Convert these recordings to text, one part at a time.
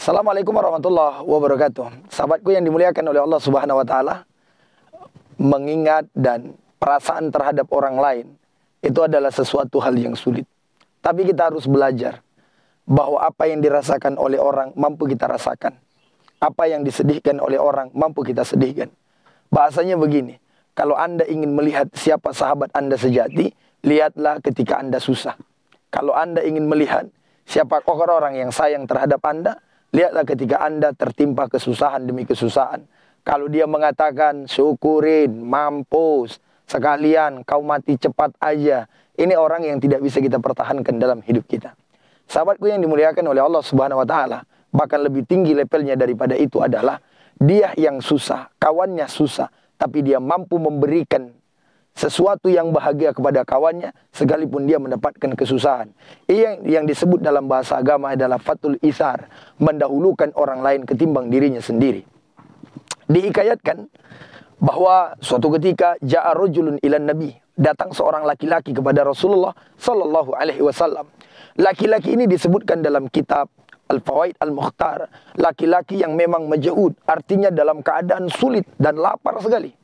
Assalamualaikum warahmatullahi wabarakatuh. Sahabatku yang dimuliakan oleh Allah Subhanahu wa taala, mengingat dan perasaan terhadap orang lain itu adalah sesuatu hal yang sulit. Tapi kita harus belajar bahwa apa yang dirasakan oleh orang mampu kita rasakan. Apa yang disedihkan oleh orang mampu kita sedihkan. Bahasanya begini, kalau Anda ingin melihat siapa sahabat Anda sejati, lihatlah ketika Anda susah. Kalau Anda ingin melihat siapa orang yang sayang terhadap Anda, lihatlah ketika Anda tertimpa kesusahan demi kesusahan. Kalau dia mengatakan, syukurin, mampus, sekalian kau mati cepat aja. Ini orang yang tidak bisa kita pertahankan dalam hidup kita. Sahabatku yang dimuliakan oleh Allah Subhanahu wa taala, bahkan lebih tinggi levelnya daripada itu adalah dia yang susah, kawannya susah, tapi dia mampu memberikan sesuatu yang bahagia kepada kawannya sekalipun dia mendapatkan kesusahan. Yang disebut dalam bahasa agama adalah fatul isar, mendahulukan orang lain ketimbang dirinya sendiri. Dihikayatkan bahwa suatu ketika ja'a rajulun ilan nabi, datang seorang laki-laki kepada Rasulullah sallallahu alaihi wasallam. Laki-laki ini disebutkan dalam kitab Al-Fawaid Al-Mukhtar, laki-laki yang memang majhud, artinya dalam keadaan sulit dan lapar sekali.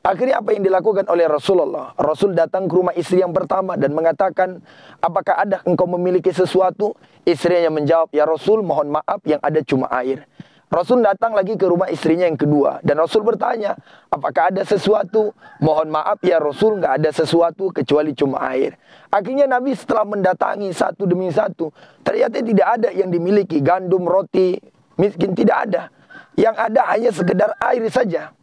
Akhirnya apa yang dilakukan oleh Rasulullah? Rasul datang ke rumah istri yang pertama dan mengatakan, apakah ada engkau memiliki sesuatu? Istrinya menjawab, ya Rasul, mohon maaf, yang ada cuma air. Rasul datang lagi ke rumah istrinya yang kedua dan Rasul bertanya, apakah ada sesuatu? Mohon maaf ya Rasul, nggak ada sesuatu kecuali cuma air. Akhirnya Nabi setelah mendatangi satu demi satu, ternyata tidak ada yang dimiliki, gandum, roti, miskin, tidak ada. Yang ada hanya sekedar air saja.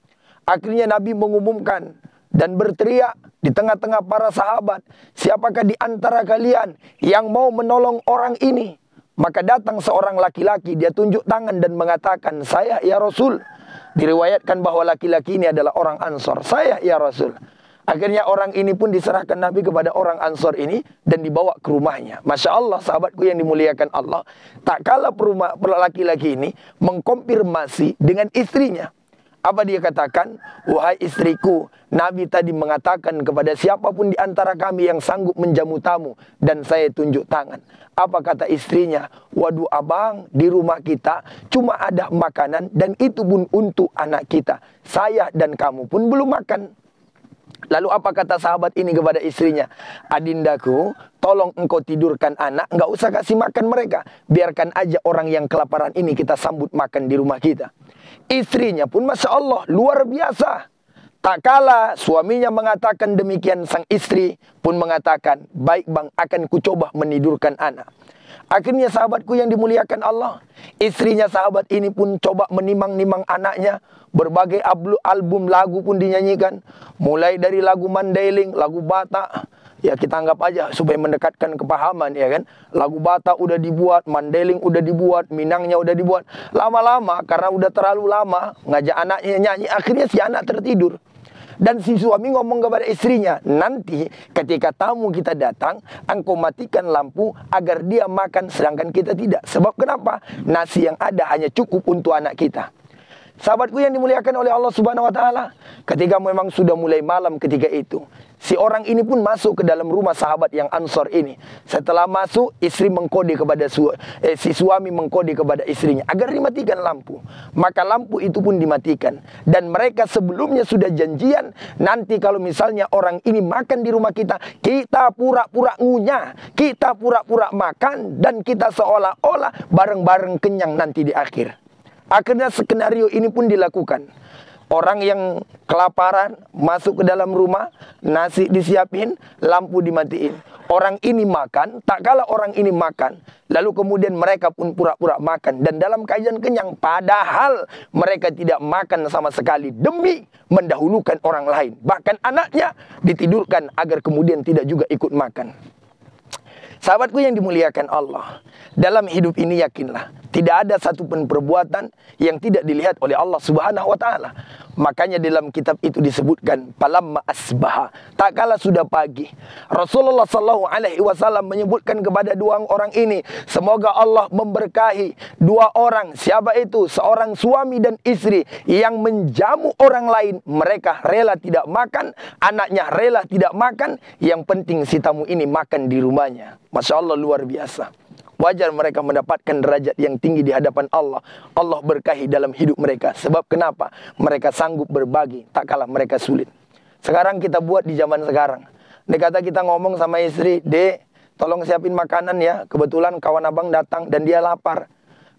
Akhirnya Nabi mengumumkan dan berteriak di tengah-tengah para sahabat, siapakah di antara kalian yang mau menolong orang ini? Maka datang seorang laki-laki, dia tunjuk tangan dan mengatakan, saya ya Rasul. Diriwayatkan bahwa laki-laki ini adalah orang Ansor, saya ya Rasul. Akhirnya orang ini pun diserahkan Nabi kepada orang Ansor ini dan dibawa ke rumahnya. Masya Allah, sahabatku yang dimuliakan Allah, tak kalah laki-laki ini mengkonfirmasi dengan istrinya. Apa dia katakan? Wahai istriku, Nabi tadi mengatakan kepada siapapun di antara kami yang sanggup menjamu tamu, dan saya tunjuk tangan. Apa kata istrinya? Waduh abang, di rumah kita cuma ada makanan dan itu pun untuk anak kita. Saya dan kamu pun belum makan. Lalu apa kata sahabat ini kepada istrinya? Adindaku, tolong engkau tidurkan anak, enggak usah kasih makan mereka. Biarkan aja orang yang kelaparan ini kita sambut makan di rumah kita. Istrinya pun Masya Allah, luar biasa. Tak kala suaminya mengatakan demikian, sang istri pun mengatakan, baik bang, akan kucoba menidurkan anak. Akhirnya sahabatku yang dimuliakan Allah, istrinya sahabat ini pun coba menimang-nimang anaknya. Berbagai album lagu pun dinyanyikan. Mulai dari lagu Mandailing, lagu Batak. Ya kita anggap aja supaya mendekatkan kepahaman ya kan. Lagu Batak udah dibuat, Mandailing udah dibuat, Minangnya udah dibuat. Lama-lama karena udah terlalu lama ngajak anaknya nyanyi, akhirnya si anak tertidur. Dan si suami ngomong kepada istrinya, nanti ketika tamu kita datang, engkau matikan lampu agar dia makan sedangkan kita tidak. Sebab kenapa? Nasi yang ada hanya cukup untuk anak kita. Sahabatku yang dimuliakan oleh Allah Subhanahu wa taala, ketika memang sudah mulai malam ketika itu, si orang ini pun masuk ke dalam rumah sahabat yang Ansor ini. Setelah masuk, istri mengkode kepada si suami mengkode kepada istrinya agar dimatikan lampu. Maka lampu itu pun dimatikan. Dan mereka sebelumnya sudah janjian, nanti kalau misalnya orang ini makan di rumah kita, kita pura-pura ngunyah, kita pura-pura makan, dan kita seolah-olah bareng-bareng kenyang nanti di akhir. Akhirnya skenario ini pun dilakukan. Orang yang kelaparan masuk ke dalam rumah, nasi disiapin, lampu dimatiin. Orang ini makan, tak kalah orang ini makan, lalu kemudian mereka pun pura-pura makan. Dan dalam keadaan kenyang, padahal mereka tidak makan sama sekali demi mendahulukan orang lain. Bahkan anaknya ditidurkan agar kemudian tidak juga ikut makan. Sahabatku yang dimuliakan Allah, dalam hidup ini yakinlah, tidak ada satupun perbuatan yang tidak dilihat oleh Allah Subhanahu wa taala. Makanya dalam kitab itu disebutkan, falamma asbaha, tak kala sudah pagi, Rasulullah sallallahu alaihi wasallam menyebutkan kepada dua orang ini, semoga Allah memberkahi dua orang. Siapa itu? Seorang suami dan istri yang menjamu orang lain. Mereka rela tidak makan, anaknya rela tidak makan, yang penting si tamu ini makan di rumahnya. Masya Allah, luar biasa. Wajar mereka mendapatkan derajat yang tinggi di hadapan Allah. Allah berkahi dalam hidup mereka. Sebab kenapa? Mereka sanggup berbagi, tak kalah mereka sulit. Sekarang kita buat di zaman sekarang. Dia kata kita ngomong sama istri, "Dek, tolong siapin makanan ya. Kebetulan kawan abang datang dan dia lapar."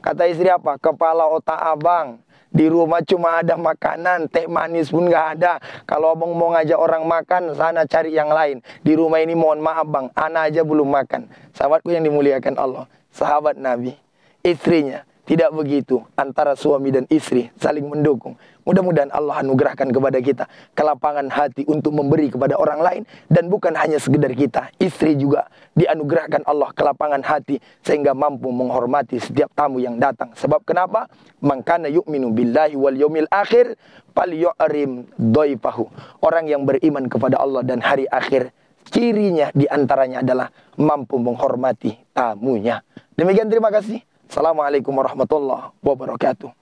Kata istri apa? "Kepala otak abang. Di rumah cuma ada makanan, teh manis pun nggak ada. Kalau abang mau ngajak orang makan, sana cari yang lain. Di rumah ini mohon maaf bang, ana aja belum makan." Sahabatku yang dimuliakan Allah, sahabat Nabi, istrinya tidak begitu. Antara suami dan istri saling mendukung. Mudah-mudahan Allah anugerahkan kepada kita kelapangan hati untuk memberi kepada orang lain. Dan bukan hanya sekedar kita, istri juga dianugerahkan Allah kelapangan hati sehingga mampu menghormati setiap tamu yang datang. Sebab kenapa? Man kana yu'minu billahi wal yaumil akhir falyu'rim dhaifahu. Orang yang beriman kepada Allah dan hari akhir, cirinya diantaranya adalah mampu menghormati tamunya. Demikian, terima kasih. Assalamualaikum warahmatullahi wabarakatuh.